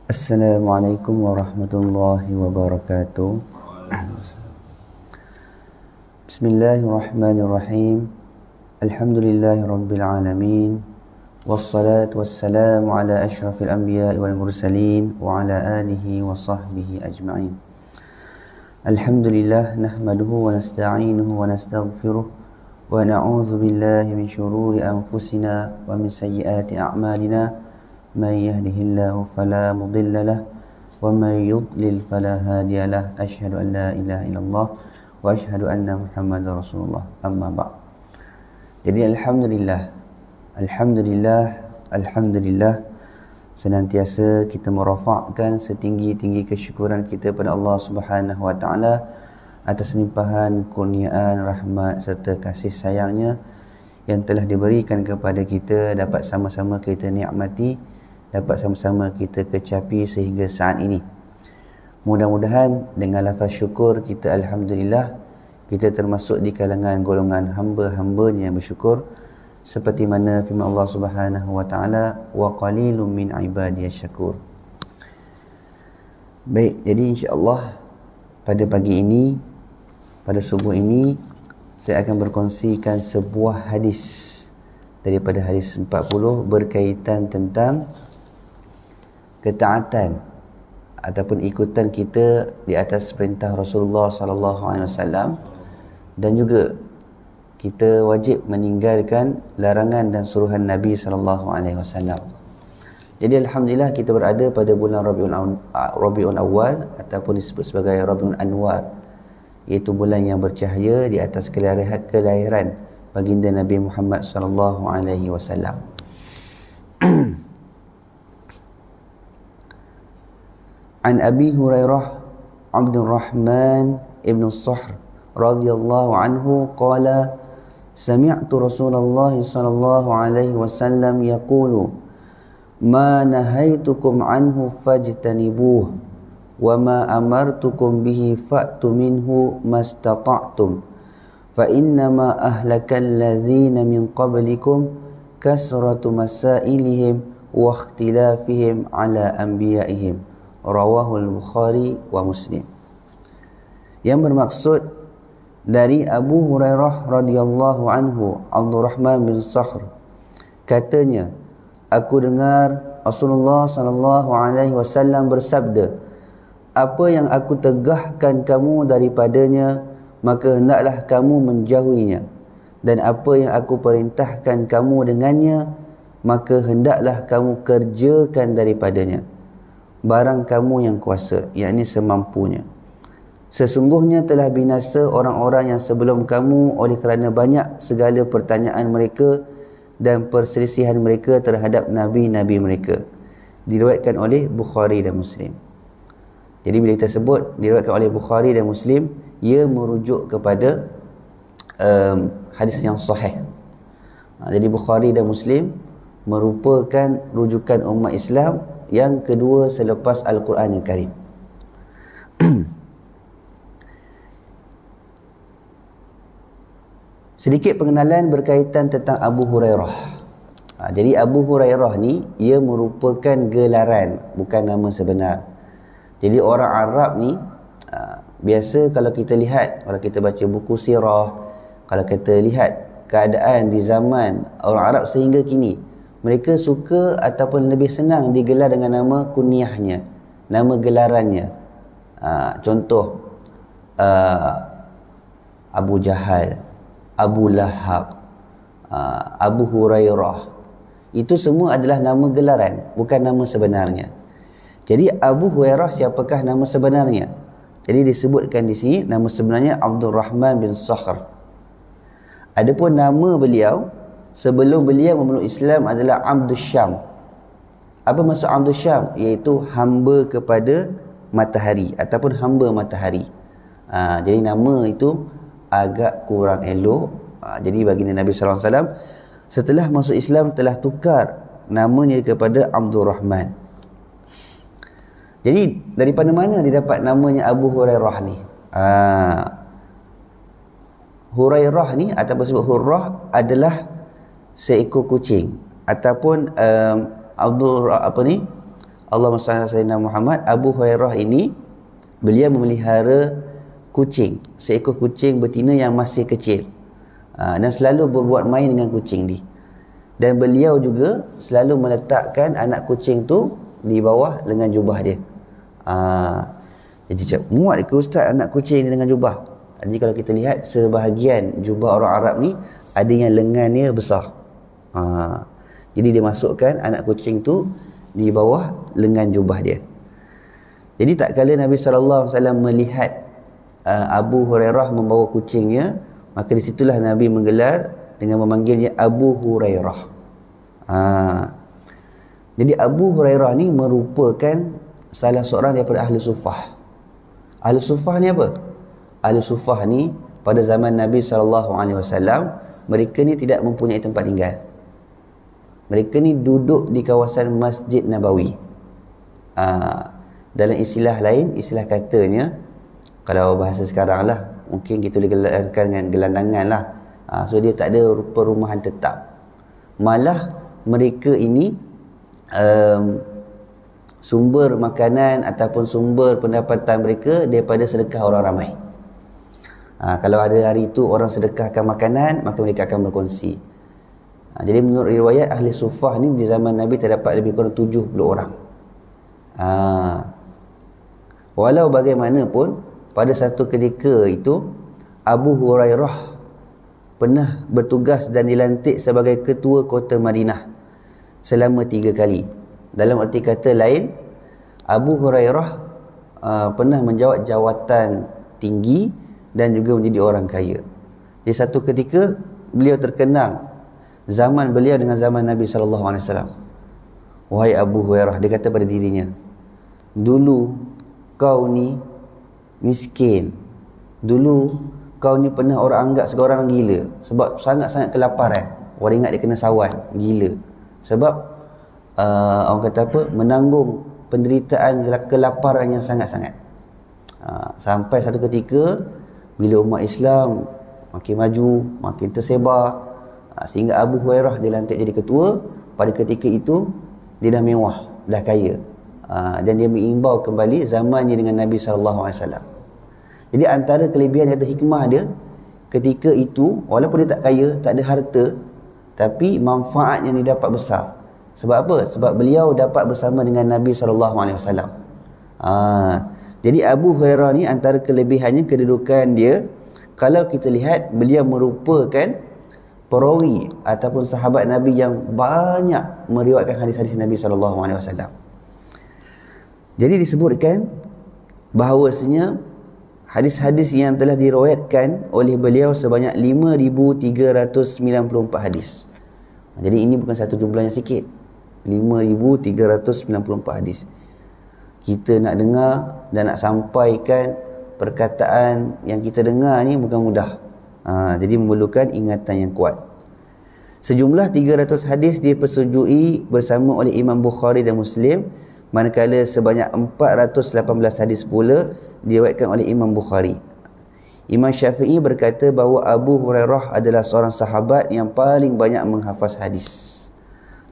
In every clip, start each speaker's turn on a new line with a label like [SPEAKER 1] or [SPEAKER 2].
[SPEAKER 1] Assalamualaikum warahmatullahi wabarakatuh. Bismillahirrahmanirrahim. Alhamdulillahi rabbil alamin. Wassalatu wassalamu ala asyrafil anbiya'i wal mursalin wa ala alihi wa sahbihi ajma'in. Alhamdulillah nahmaduhu wa nasta'inuhu wa nastaghfiruh wa na'udzu billahi min syururi anfusina wa min sayyiati a'malina. من يهده الله فلا مضل له ومن يضلل فلا هادي له أشهد أن لا إله إلا الله وأشهد أن محمد رسول الله أما بعد. Jadi Alhamdulillah senantiasa kita merafakkan setinggi-tinggi kesyukuran kita pada Allah Subhanahu Wa Taala atas limpahan kurniaan, rahmat serta kasih sayangnya yang telah diberikan kepada kita, dapat sama-sama kita nikmati, dapat sama-sama kita kecapi sehingga saat ini. Mudah-mudahan dengan lafaz syukur kita Alhamdulillah, kita termasuk di kalangan golongan hamba-hambanya yang bersyukur, seperti mana firman Allah Subhanahu Wa Taala, wa qalilun min ibadiyasy syakur. Baik, jadi insya-Allah pada pagi ini, pada subuh ini, saya akan berkongsikan sebuah hadis daripada hadis 40 berkaitan tentang ketaatan ataupun ikutan kita di atas perintah Rasulullah sallallahu alaihi wasallam, dan juga kita wajib meninggalkan larangan dan suruhan Nabi sallallahu alaihi wasallam. Jadi alhamdulillah kita berada pada bulan Rabiul Awal ataupun disebut sebagai Rabiul Anwar, iaitu bulan yang bercahaya di atas kelahiran baginda Nabi Muhammad sallallahu alaihi wasallam. An Abi Hurairah Abdurrahman ibn Sahr radhiyallahu anhu qala sami'tu Rasulullah sallallahu alaihi wasallam yaqulu ma nahaitukum anhu fajtanibuh wa ma amartukum bihi fa'tu minhu mastata'tum fa innama ahlakal ladzina min qablikum kasratu masailihim wa ikhtilafihim ala anbiya'ihim. Rawahul Bukhari wa Muslim. Yang bermaksud dari Abu Hurairah radhiyallahu anhu, Abdurrahman bin Sakhr, katanya, aku dengar Rasulullah sallallahu alaihi wasallam bersabda, apa yang aku tegahkan kamu daripadanya, maka hendaklah kamu menjauhinya, dan apa yang aku perintahkan kamu dengannya, maka hendaklah kamu kerjakan daripadanya, barang kamu yang kuasa, yakni semampunya. Sesungguhnya telah binasa orang-orang yang sebelum kamu oleh kerana banyak segala pertanyaan mereka dan perselisihan mereka terhadap nabi-nabi mereka. Diriwayatkan oleh Bukhari dan Muslim. Jadi bila kita sebut diriwayatkan oleh Bukhari dan Muslim, ia merujuk kepada hadis yang sahih. Jadi Bukhari dan Muslim merupakan rujukan umat Islam yang kedua selepas Al-Quran yang Karim. Sedikit pengenalan berkaitan tentang Abu Hurairah. Jadi Abu Hurairah ni, ia merupakan gelaran, bukan nama sebenar. Jadi orang Arab ni, biasa kalau kita lihat, kalau kita baca buku sirah, kalau kita lihat keadaan di zaman orang Arab sehingga kini, mereka suka ataupun lebih senang digelar dengan nama kunyahnya, nama gelarannya. Contoh Abu Jahal, Abu Lahab, Abu Hurairah. Itu semua adalah nama gelaran, bukan nama sebenarnya. Jadi Abu Hurairah siapakah nama sebenarnya? Jadi disebutkan di sini nama sebenarnya Abdurrahman bin Sakhr. Adapun nama beliau sebelum beliau memeluk Islam adalah Abdus Syam. Apa maksud Abdus Syam? Iaitu hamba kepada matahari ataupun hamba matahari. Jadi nama itu agak kurang elok. Jadi baginda Nabi sallallahu alaihi wasallam setelah masuk Islam telah tukar namanya kepada Abdurrahman. Jadi daripada mana dia dapat namanya Abu Hurairah ni? Hurairah ni ataupun sebut Hurrah adalah seekor kucing ataupun Allahumma salli ala sayyidina Muhammad, Abu Hurairah ini beliau memelihara kucing, seekor kucing betina yang masih kecil, dan selalu berbuat main dengan kucing ni. Dan beliau juga selalu meletakkan anak kucing tu di bawah lengan jubah dia. Jadi cakap, muat ke ustaz anak kucing ni dengan jubah? Jadi kalau kita lihat sebahagian jubah orang Arab ni ada yang lengannya besar. Jadi dia masukkan anak kucing tu di bawah lengan jubah dia. Jadi tak kala Nabi SAW melihat Abu Hurairah membawa kucingnya, maka disitulah Nabi menggelar dengan memanggilnya Abu Hurairah. Jadi Abu Hurairah ni merupakan salah seorang daripada Ahli Suffah. Ahli Suffah ni apa? Ahli Suffah ni pada zaman Nabi SAW, mereka ni tidak mempunyai tempat tinggal. Mereka ni duduk di kawasan Masjid Nabawi. Dalam istilah lain, istilah katanya, kalau bahasa sekarang lah, mungkin kita boleh gelarkan dengan gelandangan lah. So dia tak ada perumahan tetap. Malah mereka ini sumber makanan ataupun sumber pendapatan mereka daripada sedekah orang ramai. Kalau ada hari itu orang sedekahkan makanan, maka mereka akan berkongsi. Jadi menurut riwayat Ahli Suffah ni di zaman Nabi terdapat lebih kurang 70 orang. Walau bagaimanapun, pada satu ketika itu Abu Hurairah pernah bertugas dan dilantik sebagai ketua kota Madinah selama 3 kali. Dalam arti kata lain, Abu Hurairah pernah menjawat jawatan tinggi dan juga menjadi orang kaya. Di satu ketika beliau terkenang zaman beliau dengan zaman Nabi SAW. Wahai Abu Hurairah, dia kata pada dirinya, dulu kau ni miskin, dulu kau ni pernah orang anggap sebagai orang gila sebab sangat-sangat kelaparan. Orang ingat dia kena sawan, gila. Sebab orang kata apa, menanggung penderitaan kelaparan yang sangat-sangat. Sampai satu ketika bila umat Islam makin maju, makin tersebar, sehingga Abu Hurairah dilantik jadi ketua. Pada ketika itu dia dah mewah, dah kaya, dan dia mengimbau kembali zamannya dengan Nabi SAW. Jadi antara kelebihan atau hikmah dia ketika itu, walaupun dia tak kaya, tak ada harta, tapi manfaat yang dia dapat besar. Sebab apa? Sebab beliau dapat bersama dengan Nabi SAW. Jadi Abu Hurairah ni antara kelebihannya, kedudukan dia, kalau kita lihat, beliau merupakan perawi ataupun sahabat Nabi yang banyak meriwayatkan hadis-hadis Nabi SAW. Jadi disebutkan bahawasanya hadis-hadis yang telah diriwayatkan oleh beliau sebanyak 5,394 hadis. Jadi ini bukan satu jumlah yang sikit, 5,394 hadis. Kita nak dengar dan nak sampaikan perkataan yang kita dengar ni bukan mudah. Jadi memerlukan ingatan yang kuat. Sejumlah 300 hadis dipersetujui bersama oleh Imam Bukhari dan Muslim, manakala sebanyak 418 hadis pula diriwayatkan oleh Imam Bukhari. Imam Syafi'i berkata bahawa Abu Hurairah adalah seorang sahabat yang paling banyak menghafaz hadis.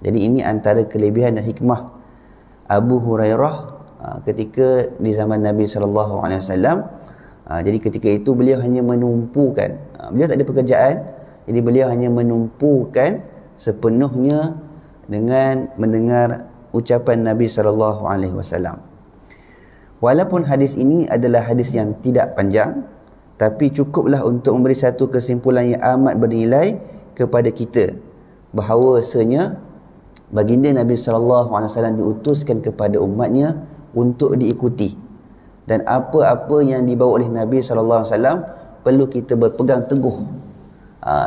[SPEAKER 1] Jadi ini antara kelebihan dan hikmah Abu Hurairah ketika di zaman Nabi SAW. Jadi ketika itu beliau hanya menumpukan, beliau tak ada pekerjaan, jadi beliau hanya menumpukan sepenuhnya dengan mendengar ucapan Nabi SAW. Walaupun hadis ini adalah hadis yang tidak panjang, tapi cukuplah untuk memberi satu kesimpulan yang amat bernilai kepada kita, bahawasanya baginda Nabi SAW diutuskan kepada umatnya untuk diikuti, dan apa-apa yang dibawa oleh Nabi SAW perlu kita berpegang teguh.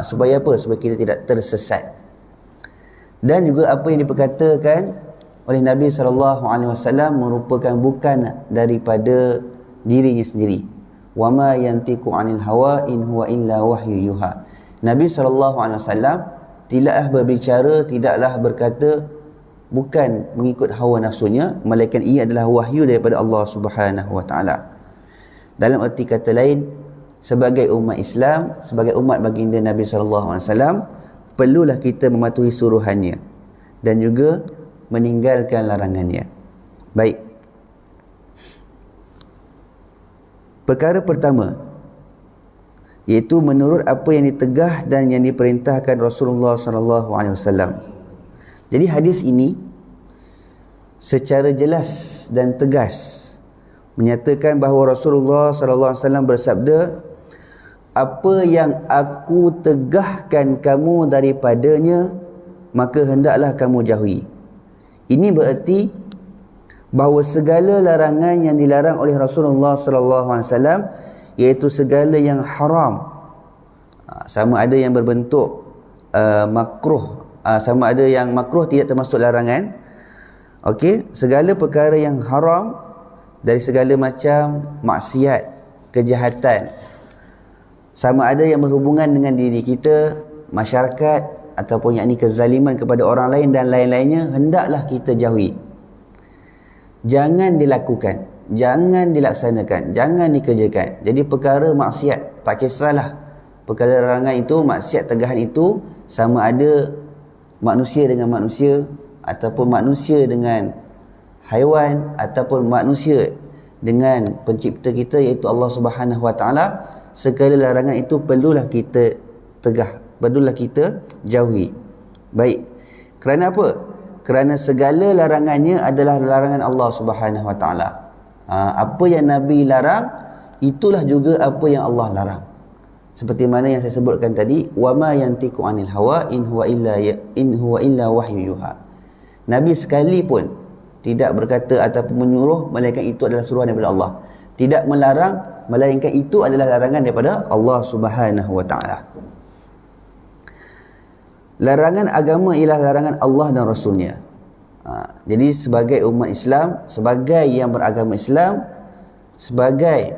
[SPEAKER 1] Supaya apa? Supaya kita tidak tersesat. Dan juga apa yang diperkatakan oleh Nabi SAW merupakan bukan daripada dirinya sendiri. Wama yantiqu 'anil hawa in huwa illa wahyu yuha. Nabi SAW tidaklah berbicara, tidaklah berkata bukan mengikut hawa nafsunya, melainkan ia adalah wahyu daripada Allah Subhanahu wa taala. Dalam arti kata lain, sebagai umat Islam, sebagai umat baginda Nabi SAW, perlulah kita mematuhi suruhannya dan juga meninggalkan larangannya. Baik. Perkara pertama, iaitu menurut apa yang ditegah dan yang diperintahkan Rasulullah sallallahu alaihi wasallam. Jadi hadis ini secara jelas dan tegas menyatakan bahawa Rasulullah sallallahu alaihi wasallam bersabda, apa yang aku tegahkan kamu daripadanya, maka hendaklah kamu jauhi. Ini bererti bahawa segala larangan yang dilarang oleh Rasulullah sallallahu alaihi wasallam, iaitu segala yang haram, sama ada yang berbentuk makruh, sama ada yang makruh tidak termasuk larangan. Okey, segala perkara yang haram dari segala macam maksiat, kejahatan, sama ada yang berhubungan dengan diri kita, masyarakat, ataupun yakni kezaliman kepada orang lain dan lain-lainnya, hendaklah kita jauhi. Jangan dilakukan, jangan dilaksanakan, jangan dikerjakan. Jadi perkara maksiat, tak kisahlah perkara larangan itu, maksiat tegahan itu, sama ada manusia dengan manusia, ataupun manusia dengan haiwan, ataupun manusia dengan pencipta kita iaitu Allah Subhanahu Wa Taala, segala larangan itu perlulah kita tegah, perlulah kita jauhi. Baik. Kerana apa? Kerana segala larangannya adalah larangan Allah Subhanahu Wa Taala. Apa yang Nabi larang, itulah juga apa yang Allah larang. Seperti mana yang saya sebutkan tadi, wa ma yantiqu anil hawa in huwa illa wahyu yuha. Nabi sekali pun tidak berkata ataupun menyuruh, melainkan itu adalah suruhan daripada Allah. Tidak melarang, melainkan itu adalah larangan daripada Allah Subhanahu Wa Taala. Larangan agama ialah larangan Allah dan Rasulnya. Jadi sebagai umat Islam, sebagai yang beragama Islam, sebagai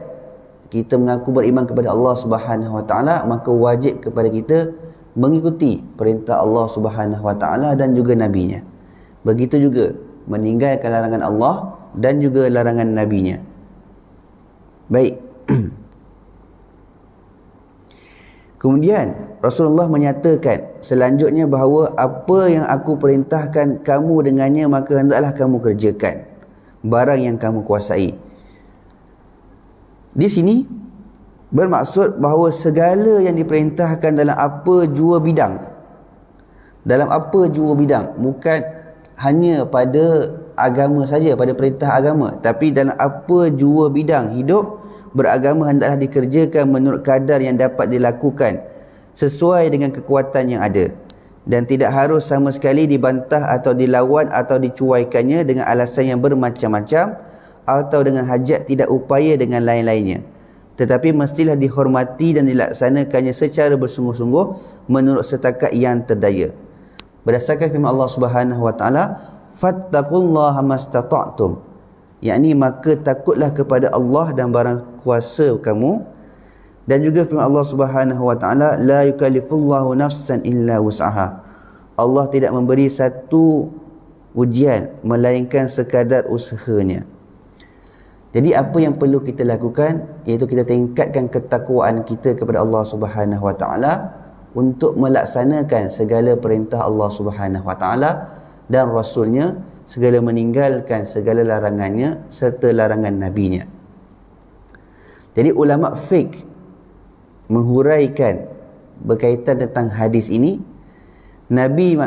[SPEAKER 1] kita mengaku beriman kepada Allah Subhanahu Wa Taala, maka wajib kepada kita mengikuti perintah Allah Subhanahu Wa Taala dan juga Nabi-Nya. Begitu juga meninggalkan larangan Allah dan juga larangan Nabi-Nya. Baik. Kemudian Rasulullah menyatakan selanjutnya bahawa apa yang aku perintahkan kamu dengannya, maka hendaklah kamu kerjakan barang yang kamu kuasai. Di sini bermaksud bahawa segala yang diperintahkan dalam apa jua bidang, dalam apa jua bidang, bukan hanya pada agama saja, pada perintah agama, tapi dalam apa jua bidang hidup beragama hendaklah dikerjakan menurut kadar yang dapat dilakukan sesuai dengan kekuatan yang ada, dan tidak harus sama sekali dibantah atau dilawan atau dicuaikannya dengan alasan yang bermacam-macam atau dengan hajat tidak upaya dengan lain-lainnya, tetapi mestilah dihormati dan dilaksanakannya secara bersungguh-sungguh menurut setakat yang terdaya. Berdasarkan firman Allah Subhanahu Wa Taala, fattaqullaha mastata'tum, yakni maka takutlah kepada Allah dan barang kuasa kamu. Dan juga firman Allah Subhanahu Wa Taala, la yukallifullahu nafsan illa wus'aha, Allah tidak memberi satu ujian melainkan sekadar usahanya. Jadi apa yang perlu kita lakukan, iaitu kita tingkatkan ketakwaan kita kepada Allah Subhanahu Wa Taala untuk melaksanakan segala perintah Allah Subhanahu Wa Taala dan Rasulnya, segala meninggalkan segala larangannya serta larangan Nabi-Nya. Jadi ulama fiqh menghuraikan berkaitan tentang hadis ini, Nabi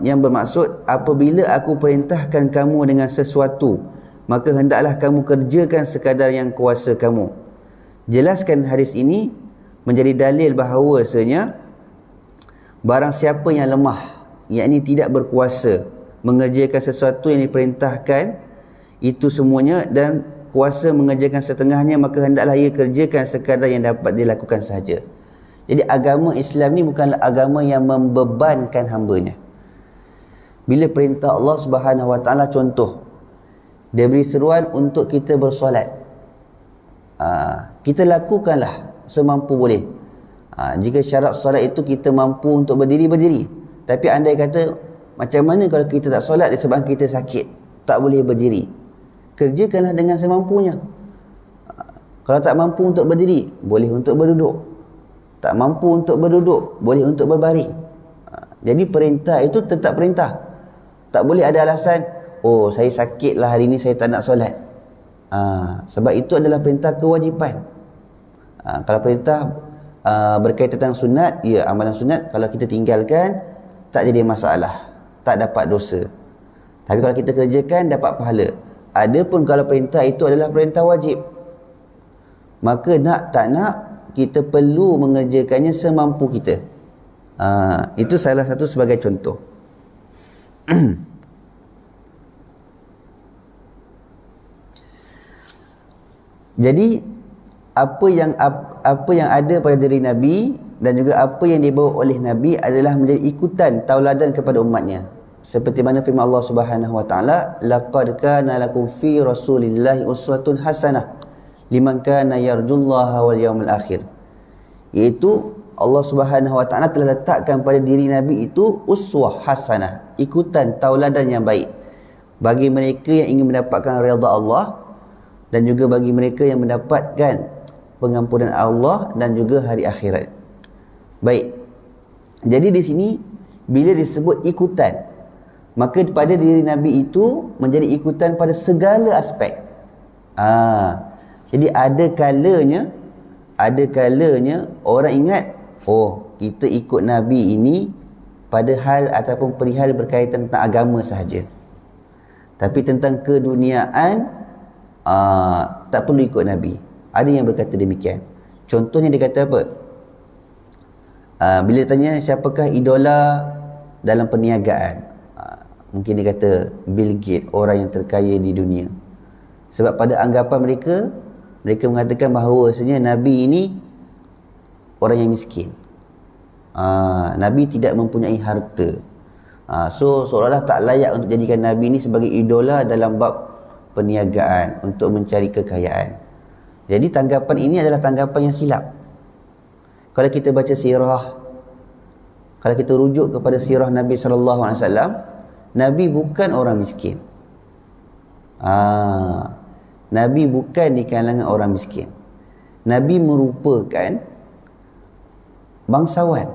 [SPEAKER 1] yang bermaksud, apabila aku perintahkan kamu dengan sesuatu, maka hendaklah kamu kerjakan sekadar yang kuasa kamu. Jelaskan hadis ini menjadi dalil bahawasanya barang siapa yang lemah, yakni tidak berkuasa mengerjakan sesuatu yang diperintahkan itu semuanya dan kuasa mengerjakan setengahnya, maka hendaklah ia kerjakan sekadar yang dapat dilakukan sahaja. Jadi agama Islam ni bukanlah agama yang membebankan hambanya. Bila perintah Allah Subhanahu Wa Taala, contoh, dia beri seruan untuk kita bersolat, kita lakukanlah semampu boleh. Jika syarat solat itu kita mampu untuk berdiri. Tapi andai kata, macam mana kalau kita tak solat disebabkan kita sakit, tak boleh berdiri, kerjakanlah dengan semampunya. Kalau tak mampu untuk berdiri, boleh untuk berduduk. Tak mampu untuk berduduk, boleh untuk berbaring. Jadi perintah itu tetap perintah. Tak boleh ada alasan, oh saya sakit lah hari ni, saya tak nak solat. Sebab itu adalah perintah kewajipan. Kalau perintah berkaitan tentang sunat, ya amalan sunat, kalau kita tinggalkan tak jadi masalah, tak dapat dosa. Tapi kalau kita kerjakan dapat pahala. Adapun kalau perintah itu adalah perintah wajib, maka nak tak nak kita perlu mengerjakannya semampu kita. Itu salah satu sebagai contoh. Jadi apa yang ada pada diri Nabi dan juga apa yang dibawa oleh Nabi adalah menjadi ikutan tauladan kepada umatnya. Seperti mana firman Allah Subhanahu wa taala, laqad kana lakum fi rasulillahi uswatun hasanah liman kana yarjullaha wal yawmal akhir. Iaitu Allah Subhanahu wa taala telah letakkan pada diri Nabi itu uswah hasanah, ikutan tauladan yang baik bagi mereka yang ingin mendapatkan redha Allah dan juga bagi mereka yang mendapatkan pengampunan Allah dan juga hari akhirat. Baik. Jadi di sini bila disebut ikutan, maka pada diri Nabi itu menjadi ikutan pada segala aspek. Jadi ada kalanya orang ingat, oh kita ikut Nabi ini pada hal ataupun perihal berkaitan tentang agama sahaja. Tapi tentang keduniaan tak perlu ikut Nabi. Ada yang berkata demikian. Contohnya dia kata apa? Bila tanya siapakah idola dalam perniagaan, mungkin dia kata Bill Gates, orang yang terkaya di dunia. Sebab pada anggapan mereka mengatakan bahawasanya Nabi ini orang yang miskin. Nabi tidak mempunyai harta. So seolah-olah tak layak untuk jadikan Nabi ini sebagai idola dalam bab perniagaan untuk mencari kekayaan. Jadi tanggapan ini adalah tanggapan yang silap. Kalau kita baca sirah, kalau kita rujuk kepada sirah Nabi SAW, Nabi bukan orang miskin. Nabi bukan di kalangan orang miskin. Nabi merupakan bangsawan,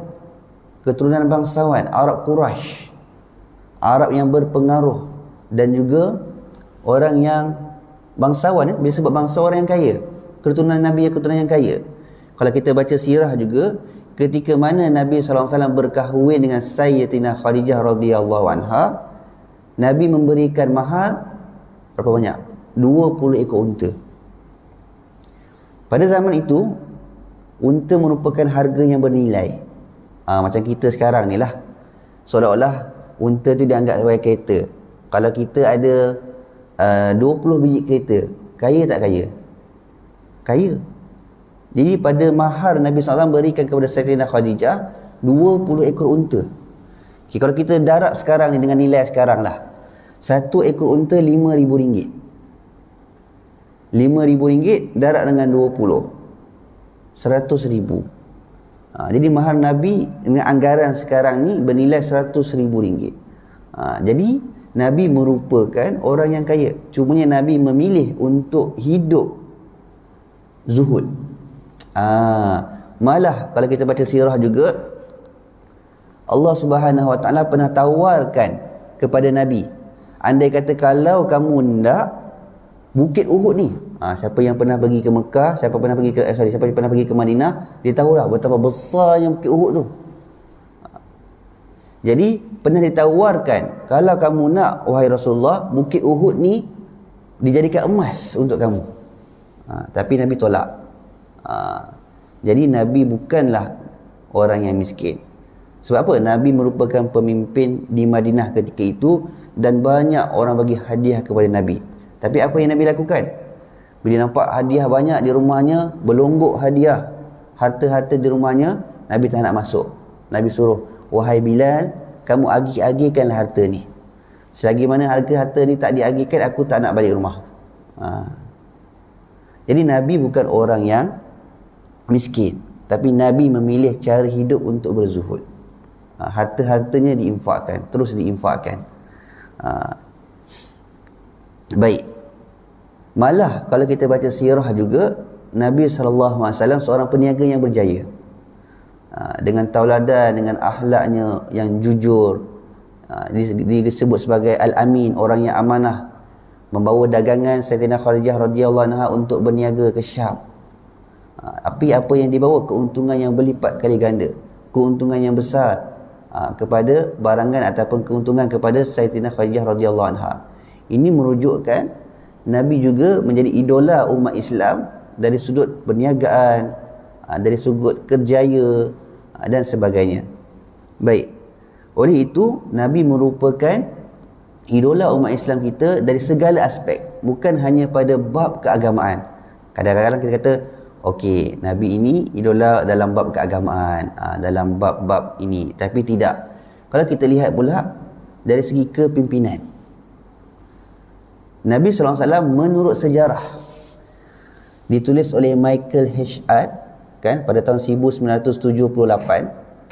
[SPEAKER 1] keturunan bangsawan Arab Quraisy, Arab yang berpengaruh, dan juga orang yang bangsawan, bila sebut bangsa orang yang kaya, keturunan Nabi yang keturunan yang kaya. Kalau kita baca sirah juga, ketika mana Nabi SAW berkahwin dengan Sayyidatina Khadijah radhiyallahu anha, Nabi memberikan mahar berapa banyak? 20 ekor unta. Pada zaman itu, unta merupakan harga yang bernilai. Macam kita sekarang ni lah, seolah-olah unta tu dianggap sebagai kereta. Kalau kita ada 20 biji kereta, kaya tak kaya? Kaya. Jadi pada mahar Nabi SAW berikan kepada Sayyidatina Khadijah 20 ekor unta. Okay, kalau kita darab sekarang ni dengan nilai sekarang lah, satu ekor unta RM5,000. RM5,000 darab dengan 20, RM100,000. Jadi mahar Nabi dengan anggaran sekarang ni bernilai RM100,000. Jadi Nabi merupakan orang yang kaya. Cumanya Nabi memilih untuk hidup zuhud. Malah kalau kita baca sirah juga, Allah Subhanahu wa taala pernah tawarkan kepada Nabi, andai kata kalau kamu nak Bukit Uhud ni, siapa yang pernah pergi ke Mekah, siapa yang pernah pergi ke Madinah, dia tahulah betapa besarnya Bukit Uhud tu. Jadi pernah ditawarkan, kalau kamu nak wahai Rasulullah, Bukit Uhud ni dijadikan emas untuk kamu. Tapi Nabi tolak. Jadi Nabi bukanlah orang yang miskin. Sebab apa? Nabi merupakan pemimpin di Madinah ketika itu, dan banyak orang bagi hadiah kepada Nabi. Tapi apa yang Nabi lakukan? Bila nampak hadiah banyak di rumahnya, berlonggok hadiah, harta-harta di rumahnya, Nabi tak nak masuk. Nabi suruh, wahai Bilal, kamu agih-agihkanlah harta ni. Selagi mana harta ni tak diagihkan, aku tak nak balik rumah. Jadi Nabi bukan orang yang miskin, tapi Nabi memilih cara hidup untuk berzuhud. Harta-hartanya diinfakkan, terus diinfakkan. Baik. Malah kalau kita baca sirah juga, Nabi SAW seorang peniaga yang berjaya. Dengan tauladan, dengan akhlaknya yang jujur, disebut sebagai Al-Amin, orang yang amanah, membawa dagangan Sayyidatina Khadijah radhiyallahu anha untuk berniaga ke Syam. Tapi apa yang dibawa? Keuntungan yang berlipat kali ganda, keuntungan yang besar kepada barangan ataupun keuntungan kepada Sayyidatina Khadijah radhiyallahu anha. Ini merujukkan Nabi juga menjadi idola umat Islam dari sudut perniagaan, dari sudut kerjaya dan sebagainya. Baik. Oleh itu, Nabi merupakan idola umat Islam kita dari segala aspek, bukan hanya pada bab keagamaan. Kadang-kadang kita kata, okey, Nabi ini idola dalam bab keagamaan, dalam bab-bab ini. Tapi tidak. Kalau kita lihat pula dari segi kepimpinan, Nabi SAW menurut sejarah ditulis oleh Michael H. Ard kan pada tahun 1978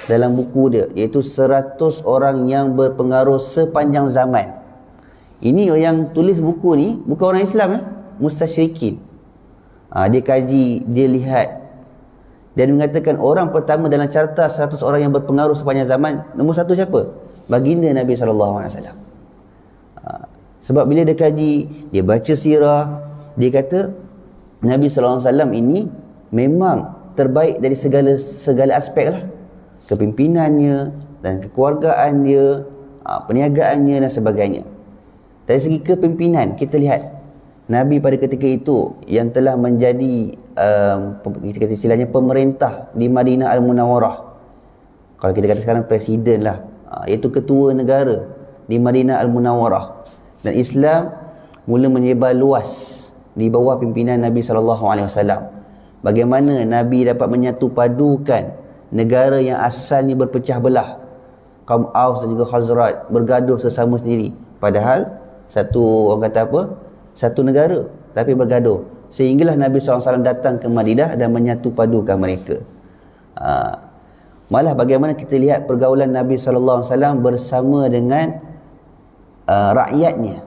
[SPEAKER 1] dalam buku dia, iaitu 100 orang yang berpengaruh sepanjang zaman. Ini yang tulis buku ni bukan orang Islam, mustasyrikin. Dia kaji, dia lihat dan mengatakan orang pertama dalam carta 100 orang yang berpengaruh sepanjang zaman, nombor satu siapa? Baginda Nabi SAW. Sebab bila dia kaji, dia baca sirah, dia kata Nabi SAW ini memang terbaik dari segala aspek lah. Kepimpinannya dan kekeluargaan dia, perniagaannya dan sebagainya. Dari segi kepimpinan, kita lihat Nabi pada ketika itu yang telah menjadi kita kata istilahnya pemerintah di Madinah Al-Munawwarah. Kalau kita kata sekarang presiden lah, iaitu ketua negara di Madinah Al-Munawwarah. Dan Islam mula menyebar luas di bawah pimpinan Nabi SAW. Bagaimana Nabi dapat menyatu padukan negara yang asalnya berpecah belah, kaum Aus dan juga Khazraj bergaduh sesama sendiri, padahal satu, orang kata apa, satu negara tapi bergaduh, sehinggalah Nabi SAW datang ke Madinah dan menyatu padukan mereka. Malah bagaimana kita lihat pergaulan Nabi SAW bersama dengan rakyatnya.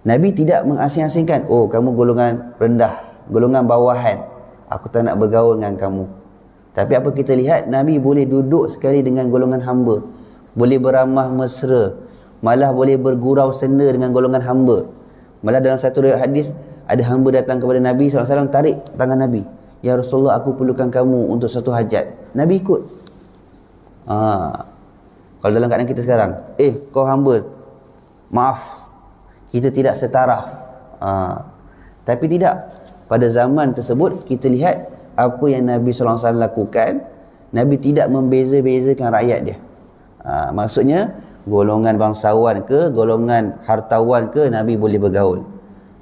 [SPEAKER 1] Nabi tidak mengasing-asingkan, oh kamu golongan rendah, golongan bawahan, aku tak nak bergaul dengan kamu. Tapi apa kita lihat, Nabi boleh duduk sekali dengan golongan hamba, boleh beramah mesra, malah boleh bergurau senda dengan golongan hamba. Malah dalam satu riwayat hadis, ada hamba datang kepada Nabi SAW, tarik tangan Nabi, ya Rasulullah, aku perlukan kamu untuk satu hajat. Nabi ikut. Kalau dalam keadaan kita sekarang, kau hamba, maaf, kita tidak setaraf. Tapi tidak. Pada zaman tersebut, kita lihat apa yang Nabi SAW lakukan. Nabi tidak membeza-bezakan rakyat dia. Maksudnya, golongan bangsawan ke, golongan hartawan ke, Nabi boleh bergaul.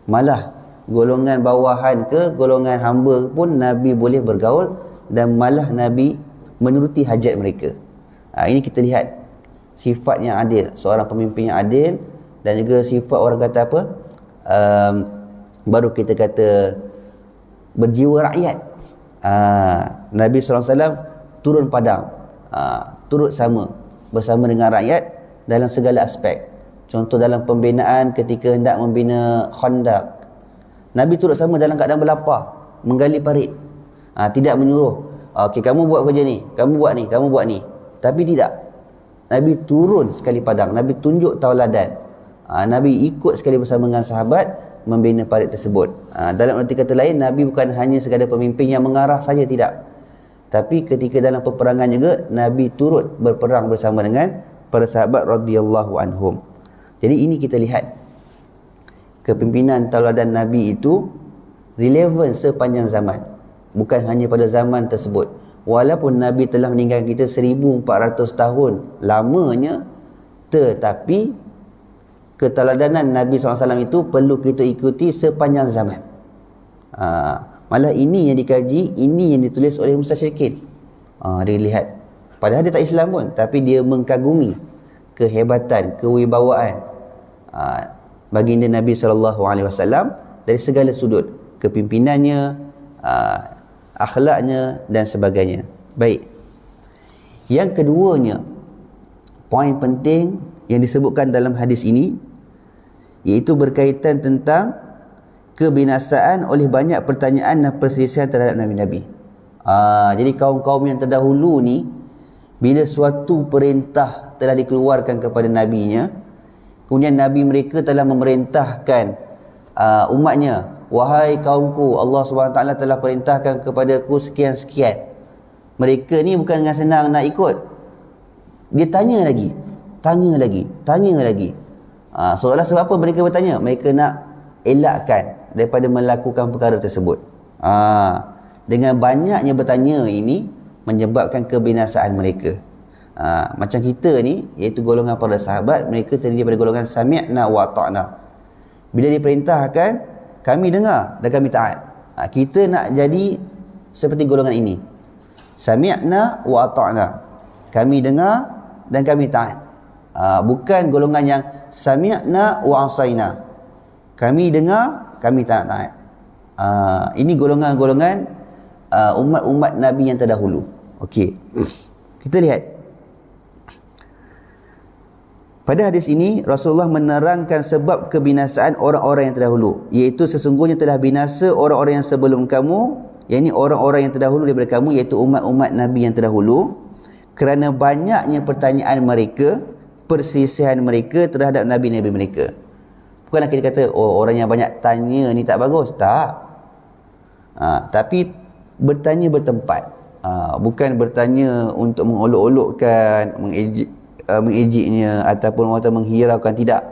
[SPEAKER 1] Malah, golongan bawahan ke, golongan hamba pun Nabi boleh bergaul. Dan malah Nabi menuruti hajat mereka. Ini kita lihat sifat yang adil, seorang pemimpin yang adil. Dan juga sifat orang kata apa, baru kita kata berjiwa rakyat. Nabi SAW turun padang, turut sama bersama dengan rakyat dalam segala aspek. Contoh dalam pembinaan ketika hendak membina Khandaq, Nabi turut sama dalam keadaan berlapar, menggali parit. Tidak menyuruh, okey kamu buat kerja ni, kamu buat ni, kamu buat ni. Tapi tidak, Nabi turun sekali padang, Nabi tunjuk tauladan. Nabi ikut sekali bersama dengan sahabat membina parit tersebut. Dalam arti kata lain, Nabi bukan hanya sekadar pemimpin yang mengarah saja, tidak. Tapi ketika dalam peperangan juga, Nabi turut berperang bersama dengan para sahabat radhiyallahu anhum. Jadi ini kita lihat kepimpinan tauladan Nabi itu relevan sepanjang zaman, bukan hanya pada zaman tersebut. Walaupun Nabi telah meninggalkan kita 1400 tahun lamanya, tetapi keteladanan Nabi SAW itu perlu kita ikuti sepanjang zaman. Malah ini yang dikaji, ini yang ditulis oleh mustasyrikin. Dia lihat, padahal dia tak Islam pun, tapi dia mengkagumi kehebatan, kewibawaan baginda Nabi SAW dari segala sudut, kepimpinannya, akhlaknya dan sebagainya. Baik. Yang keduanya, poin penting yang disebutkan dalam hadis ini, iaitu berkaitan tentang kebinasaan oleh banyak pertanyaan dan perselisihan terhadap Nabi-Nabi. Jadi kaum-kaum yang terdahulu ni, bila suatu perintah telah dikeluarkan kepada nabinya. Kemudian nabi mereka telah memerintahkan umatnya, wahai kaumku, Allah SWT telah perintahkan kepadaku sekian-sekian. Mereka ni bukan dengan senang nak ikut. Dia tanya lagi. Seolah sebab apa mereka bertanya? Mereka nak elakkan daripada melakukan perkara tersebut. Dengan banyaknya bertanya ini menyebabkan kebinasaan mereka. Macam kita ni, iaitu golongan para sahabat, mereka terdiri daripada golongan sami'na wa ta'na. Bila diperintahkan, kami dengar dan kami taat. Kita nak jadi seperti golongan ini. Sami'na wa ta'na. Kami dengar dan kami taat. Bukan golongan yang sami'na wa asaina. Kami dengar, kami taat. Ini golongan-golongan umat-umat Nabi yang terdahulu. Okey. Kita lihat. Pada hadis ini Rasulullah menerangkan sebab kebinasaan orang-orang yang terdahulu, iaitu sesungguhnya telah binasa orang-orang yang sebelum kamu, yakni orang-orang yang terdahulu daripada kamu, iaitu umat-umat Nabi yang terdahulu, kerana banyaknya pertanyaan mereka, perselisihan mereka terhadap nabi-nabi mereka. Bukanlah kita kata orang yang banyak tanya ni tak bagus, tak. Tapi bertanya bertempat. Bukan bertanya untuk mengolok-olokkan, mengejeknya ataupun orang kata menghiraukan, tidak.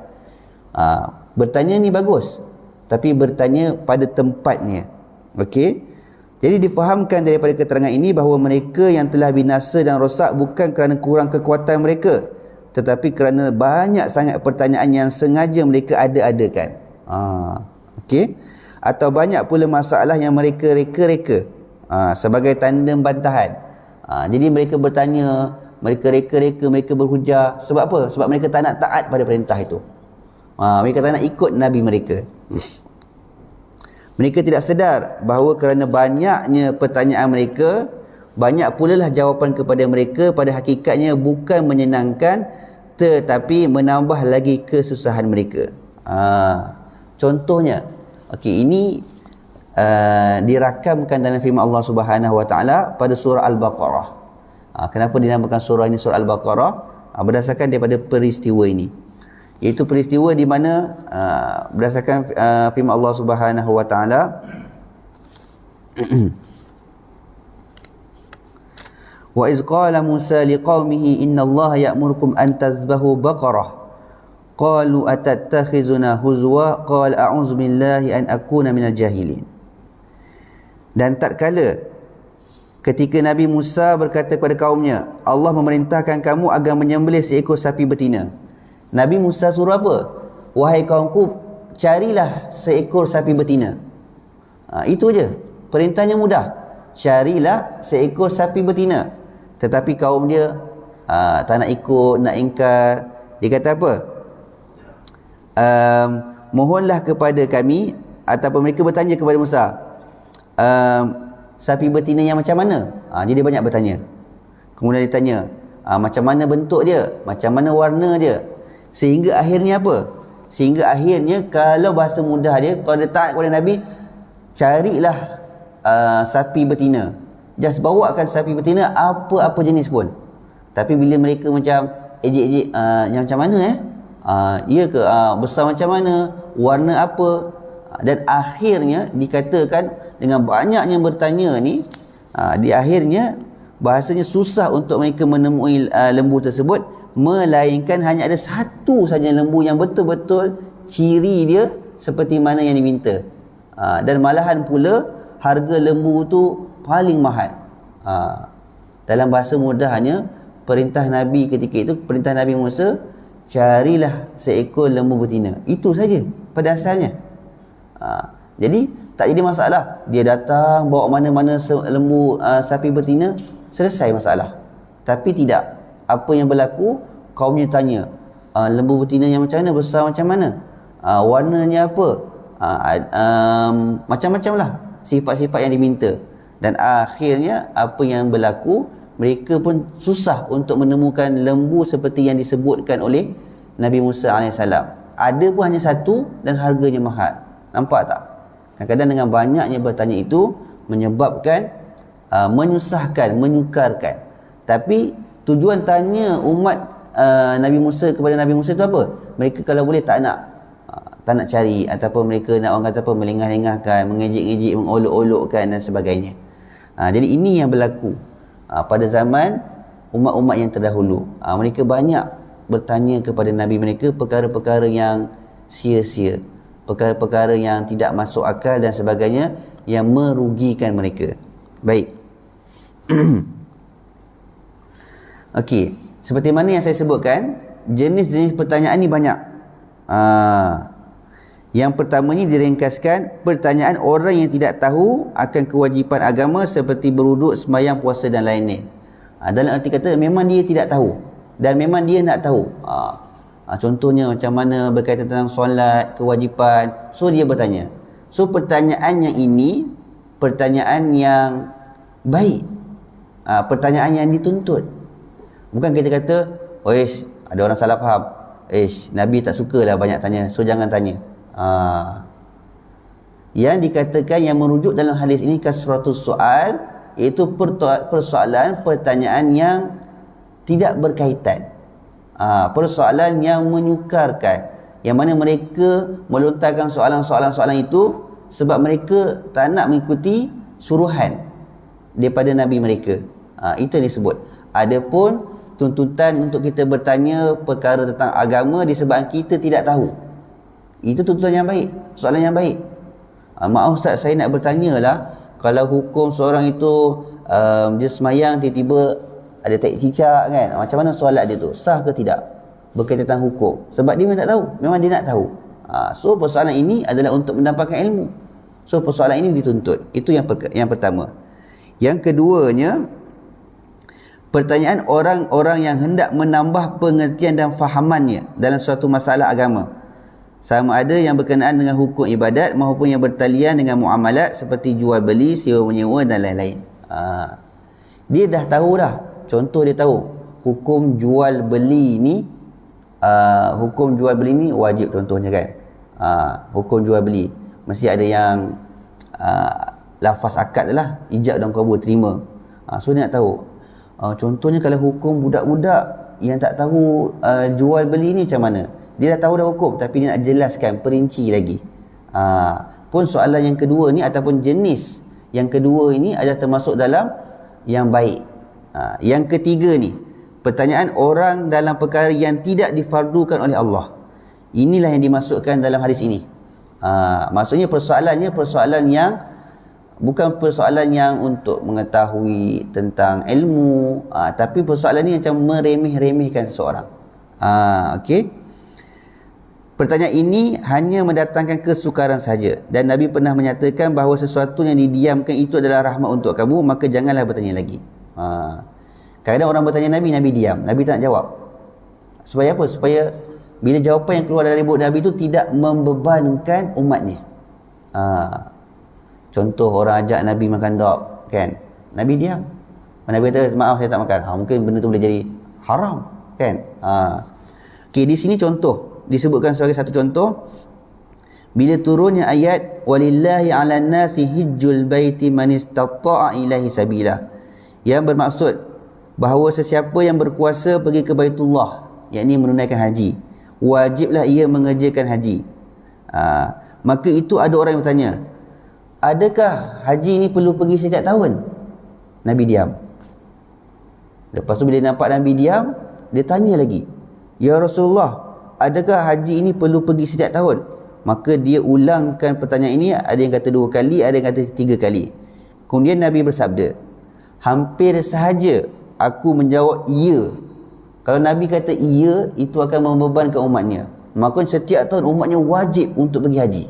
[SPEAKER 1] Bertanya ni bagus, tapi bertanya pada tempatnya. Okey. Jadi difahamkan daripada keterangan ini bahawa mereka yang telah binasa dan rosak bukan kerana kurang kekuatan mereka, tetapi kerana banyak sangat pertanyaan yang sengaja mereka ada-adakan. Okey. Atau banyak pula masalah yang mereka reka-reka sebagai tanda bantahan. Jadi mereka bertanya, mereka reka-reka, mereka berhujah. Sebab apa? Sebab mereka tak nak taat pada perintah itu. Mereka tak nak ikut Nabi mereka. Mereka tidak sedar bahawa kerana banyaknya pertanyaan mereka, banyak pula lah jawapan kepada mereka pada hakikatnya bukan menyenangkan, tetapi menambah lagi kesusahan mereka. Contohnya, okey, ini dirakamkan dalam firman Allah Subhanahu Wa Taala pada surah Al-Baqarah. Kenapa dinamakan surah ini surah Al-Baqarah? Berdasarkan daripada peristiwa ini, iaitu peristiwa di mana berdasarkan firman Allah Subhanahu Wa Taala, wa iz qala Musa liqaumihi innallaha ya'murukum an tazbahu baqarah qalu atattakhizuna huzwa qala a'udzu billahi an akuna minal jahilin. Dan tatkala ketika Nabi Musa berkata kepada kaumnya, Allah memerintahkan kamu agar menyembelih seekor sapi betina. Nabi Musa suruh apa? Wahai kaumku, carilah seekor sapi betina. Itu je. Perintahnya mudah. Carilah seekor sapi betina. Tetapi kaum dia tak nak ikut, nak ingkar. Dia kata apa? Mohonlah kepada kami, ataupun mereka bertanya kepada Musa, sapi betina yang macam mana? Jadi banyak bertanya. Kemudian dia tanya, macam mana bentuk dia? Macam mana warna dia? Sehingga akhirnya apa? Sehingga akhirnya, kalau bahasa mudah dia, kalau dia taat kepada Nabi, carilah sapi betina. Just bawakan sapi betina apa-apa jenis pun. Tapi bila mereka macam ejek-ejek, yang macam mana ya ke? Besar macam mana? Warna apa? Dan akhirnya dikatakan dengan banyaknya bertanya ni, di akhirnya bahasanya susah untuk mereka menemui lembu tersebut, melainkan hanya ada satu saja lembu yang betul-betul ciri dia seperti mana yang diminta. Dan malahan pula harga lembu tu paling mahal. Dalam bahasa mudahnya, perintah Nabi ketika itu, perintah Nabi Musa, carilah seekor lembu betina. Itu saja pada asalnya. Jadi tak jadi masalah. Dia datang bawa mana-mana lembu sapi betina, selesai masalah. Tapi tidak. Apa yang berlaku? Kaumnya tanya, lembu betina yang macam mana? Besar macam mana? Warnanya apa? Macam-macam lah sifat-sifat yang diminta. Dan akhirnya apa yang berlaku, mereka pun susah untuk menemukan lembu seperti yang disebutkan oleh Nabi Musa AS. Ada pun hanya satu dan harganya mahal. Nampak tak? Kadang-kadang dengan banyaknya bertanya itu menyebabkan menyusahkan, menyukarkan. Tapi tujuan tanya umat Nabi Musa kepada Nabi Musa tu apa? Mereka kalau boleh tak nak cari, ataupun mereka nak, orang kata apa, melengah-lengahkan, mengejek-ejek, mengolok-olokkan dan sebagainya. Jadi ini yang berlaku pada zaman umat-umat yang terdahulu. Mereka banyak bertanya kepada Nabi mereka perkara-perkara yang sia-sia, perkara-perkara yang tidak masuk akal dan sebagainya, yang merugikan mereka. Baik. Okey, seperti mana yang saya sebutkan, jenis-jenis pertanyaan ni banyak. Yang pertama ni diringkaskan, pertanyaan orang yang tidak tahu akan kewajipan agama seperti berwuduk, sembahyang, puasa dan lain-lain. Dalam arti kata memang dia tidak tahu dan memang dia nak tahu. Contohnya macam mana berkaitan tentang solat, kewajipan, so dia bertanya. So pertanyaan yang ini pertanyaan yang baik, pertanyaan yang dituntut. Bukan kita kata, ada orang salah faham, Nabi tak sukalah banyak tanya, so jangan tanya. Yang dikatakan, yang merujuk dalam hadis ini kasratus soal, iaitu persoalan, pertanyaan yang tidak berkaitan, persoalan yang menyukarkan, yang mana mereka melontarkan soalan itu sebab mereka tak nak mengikuti suruhan daripada Nabi mereka. Itu yang disebut. Adapun tuntutan untuk kita bertanya perkara tentang agama disebabkan kita tidak tahu, itu tuntutan yang baik, soalan yang baik. Maaf Ustaz, saya nak bertanya lah, kalau hukum seorang itu dia semayang tiba-tiba ada tai cicak kan, macam mana solat dia tu, sah ke tidak, berkaitan tentang hukum. Sebab dia memang tak tahu, memang dia nak tahu. So persoalan ini adalah untuk mendapatkan ilmu. So persoalan ini dituntut. Itu yang pertama. Yang keduanya, pertanyaan orang-orang yang hendak menambah pengertian dan fahamannya dalam suatu masalah agama, sama ada yang berkenaan dengan hukum ibadat maupun yang bertalian dengan muamalat seperti jual beli, sewa menyewa dan lain-lain. Dia dah tahu dah. Contoh dia tahu hukum jual beli ni, wajib contohnya kan. Hukum jual beli mesti ada yang lafaz akad lah, ijab dan qabul, terima. So dia nak tahu. Contohnya kalau hukum budak-budak yang tak tahu jual beli ni macam mana. Dia dah tahu dah hukum, tapi dia nak jelaskan perinci lagi. Pun soalan yang kedua ni ataupun jenis yang kedua ini adalah termasuk dalam yang baik. Yang ketiga ni, pertanyaan orang dalam perkara yang tidak difardukan oleh Allah. Inilah yang dimasukkan dalam hadis ini. Maksudnya persoalannya persoalan yang bukan persoalan yang untuk mengetahui tentang ilmu, tapi persoalan ni macam meremeh-remehkan seseorang. Okey. Pertanyaan ini hanya mendatangkan kesukaran saja, dan Nabi pernah menyatakan bahawa sesuatu yang didiamkan itu adalah rahmat untuk kamu, maka janganlah bertanya lagi. Kadang orang bertanya Nabi diam, Nabi tak nak jawab. Supaya apa? Supaya bila jawapan yang keluar dari mulut Nabi itu tidak membebankan umatnya. Contoh orang ajak Nabi makan dok kan, Nabi diam. Nabi kata maaf saya tak makan. Mungkin benda tu boleh jadi haram kan. Okey, di sini contoh disebutkan sebagai satu contoh, bila turunnya ayat walillahi 'alan nasi hijjul baiti man istata'a ilaihi sabila, yang bermaksud bahawa sesiapa yang berkuasa pergi ke Baitullah, yakni menunaikan haji, wajiblah ia mengerjakan haji. Maka itu ada orang yang bertanya, adakah haji ini perlu pergi setiap tahun? Nabi diam. Lepas tu bila nampak Nabi diam, dia tanya lagi, ya Rasulullah, adakah haji ini perlu pergi setiap tahun? Maka dia ulangkan pertanyaan ini, ada yang kata 2 kali, ada yang kata 3 kali. Kemudian Nabi bersabda, hampir sahaja aku menjawab iya. Kalau Nabi kata iya, itu akan membebankan umatnya. Maka setiap tahun umatnya wajib untuk pergi haji.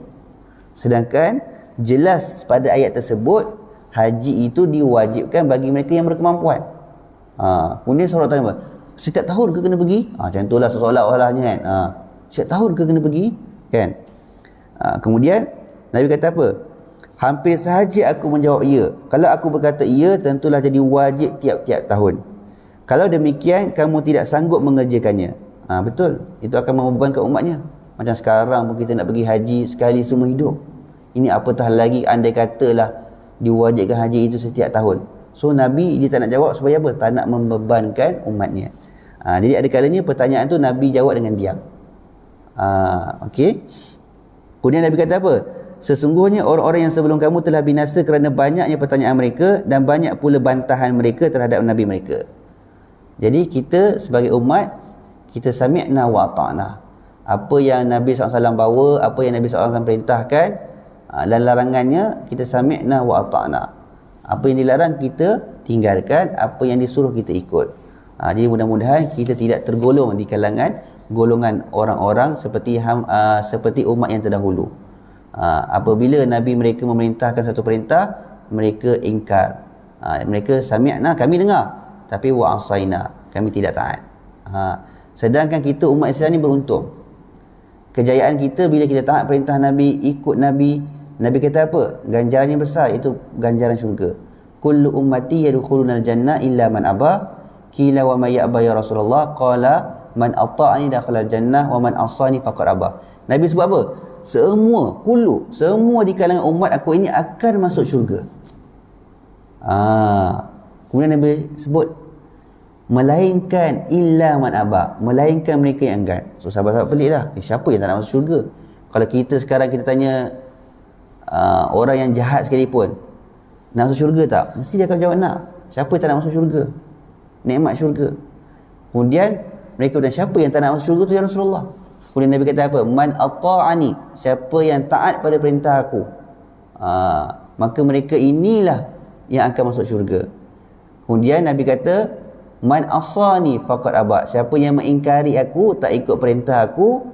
[SPEAKER 1] Sedangkan jelas pada ayat tersebut, haji itu diwajibkan bagi mereka yang berkemampuan. Kemudian seorang tanya, setiap tahun ke kena pergi? Macam itulah seolah-olahnya kan. Setiap tahun ke kena pergi? Kan? Kemudian Nabi kata apa? Hampir sahaja aku menjawab ya. Kalau aku berkata ya, tentulah jadi wajib tiap-tiap tahun. Kalau demikian, kamu tidak sanggup mengerjakannya. Betul. Itu akan membebankan umatnya. Macam sekarang pun kita nak pergi haji sekali seumur hidup. Ini apatah lagi andai katalah diwajibkan haji itu setiap tahun. So Nabi dia tak nak jawab supaya apa? Tak nak membebankan umatnya. Jadi ada kalanya pertanyaan tu Nabi jawab dengan diam. Okey. Kemudian Nabi kata apa? Sesungguhnya orang-orang yang sebelum kamu telah binasa kerana banyaknya pertanyaan mereka dan banyak pula bantahan mereka terhadap Nabi mereka. Jadi kita sebagai umat, kita sami'na wa ata'na. Apa yang Nabi SAW bawa, apa yang Nabi SAW perintahkan dan larangannya, kita sami'na wa ata'na. Apa yang dilarang kita tinggalkan, apa yang disuruh kita ikut. Jadi mudah-mudahan kita tidak tergolong di kalangan golongan orang-orang seperti umat yang terdahulu. Apabila Nabi mereka memerintahkan satu perintah, mereka ingkar. Mereka sami'na, kami dengar, tapi wa asaina, kami tidak taat. Sedangkan kita umat Islam ni beruntung. Kejayaan kita bila kita taat perintah Nabi, ikut Nabi. Nabi kata apa? Ganjarannya besar, itu ganjaran syurga. Kullu ummati yadkhulunal jannah illa man aba. Qila wa may ya'ba ya Rasulullah? Qala man ata'ani dakhala jannah wa man asani faqad aba. Nabi sebut apa? Semua di kalangan umat aku ini akan masuk syurga. Kemudian Nabi sebut melainkan illa man aba, melainkan mereka yang enggan. So sahabat-sahabat pelik dah, siapa yang tak nak masuk syurga? Kalau kita sekarang kita tanya orang yang jahat sekalipun, nak masuk syurga tak? Mesti dia akan jawab nak. Siapa yang tak nak masuk syurga? Nikmat syurga. Kemudian mereka bertanya, siapa yang tak nak masuk syurga tu ya Rasulullah? Kemudian Nabi kata apa? Man ata'ani, siapa yang taat pada perintah aku, maka mereka inilah yang akan masuk syurga. Kemudian Nabi kata, man asani faqad aba, siapa yang mengingkari aku, tak ikut perintah aku,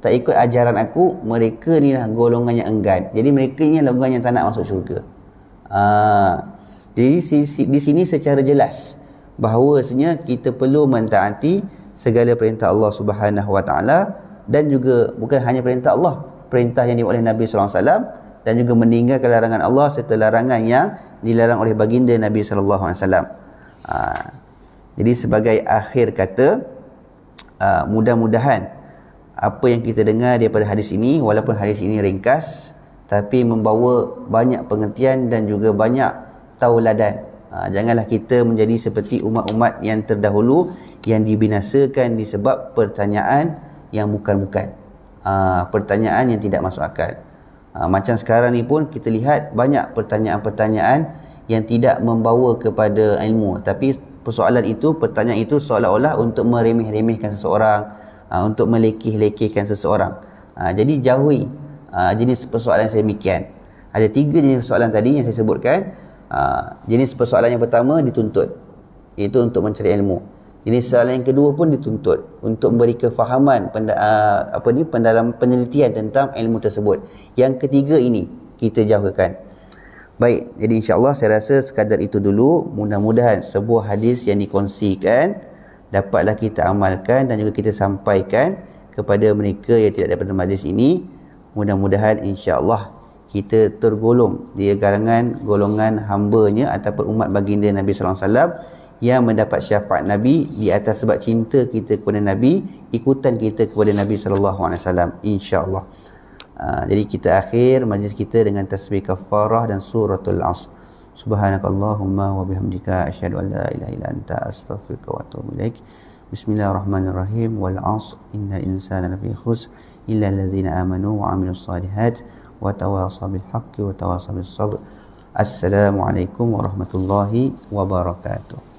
[SPEAKER 1] tak ikut ajaran aku, mereka inilah golongan yang enggan. Jadi mereka ni golongan yang tak nak masuk syurga. Jadi di sini secara jelas bahawasanya kita perlu mentaati segala perintah Allah Subhanahu Wa Taala, dan juga bukan hanya perintah Allah, perintah yang dibuat oleh Nabi sallallahu alaihi wasallam, dan juga meninggalkan larangan Allah serta larangan yang dilarang oleh baginda Nabi sallallahu alaihi wasallam. Jadi sebagai akhir kata, mudah-mudahan apa yang kita dengar daripada hadis ini, walaupun hadis ini ringkas, tapi membawa banyak pengertian dan juga banyak tauladan. Janganlah kita menjadi seperti umat-umat yang terdahulu yang dibinasakan disebab pertanyaan yang bukan-bukan, pertanyaan yang tidak masuk akal. Macam sekarang ni pun kita lihat banyak pertanyaan-pertanyaan yang tidak membawa kepada ilmu, tapi persoalan itu, pertanyaan itu seolah-olah untuk meremeh-remehkan seseorang, untuk melekeh-lekehkan seseorang. Jadi jauhi jenis persoalan sedemikian. Ada 3 jenis persoalan tadi yang saya sebutkan. Jenis persoalan yang pertama dituntut, iaitu untuk mencari ilmu. Jenis soalan yang kedua pun dituntut untuk memberi kefahaman dalam penelitian tentang ilmu tersebut. Yang ketiga ini kita jauhkan. Baik, jadi insya-Allah saya rasa sekadar itu dulu. Mudah-mudahan sebuah hadis yang dikongsikan dapatlah kita amalkan dan juga kita sampaikan kepada mereka yang tidak dapat majlis ini. Mudah-mudahan insya-Allah kita tergolong di kalangan golongan hamba-Nya ataupun umat baginda Nabi sallallahu alaihi wasallam yang mendapat syafaat Nabi di atas sebab cinta kita kepada Nabi, ikutan kita kepada Nabi sallallahu alaihi wasallam, insya-Allah. Jadi kita akhir majlis kita dengan tasbih kafarah dan suratul Asr. Subhanakallahumma wa bihamdika asyhadu an la ilaha illa anta astaghfiruka wa atubu ilaik. Bismillahirrahmanirrahim. Wal 'ashr innal insana lafi khusr illa alladzina amanu wa 'amilus shalihat wa tawasaw bil haqqi wa tawasaw bis sabr. Assalamualaikum warahmatullahi wabarakatuh.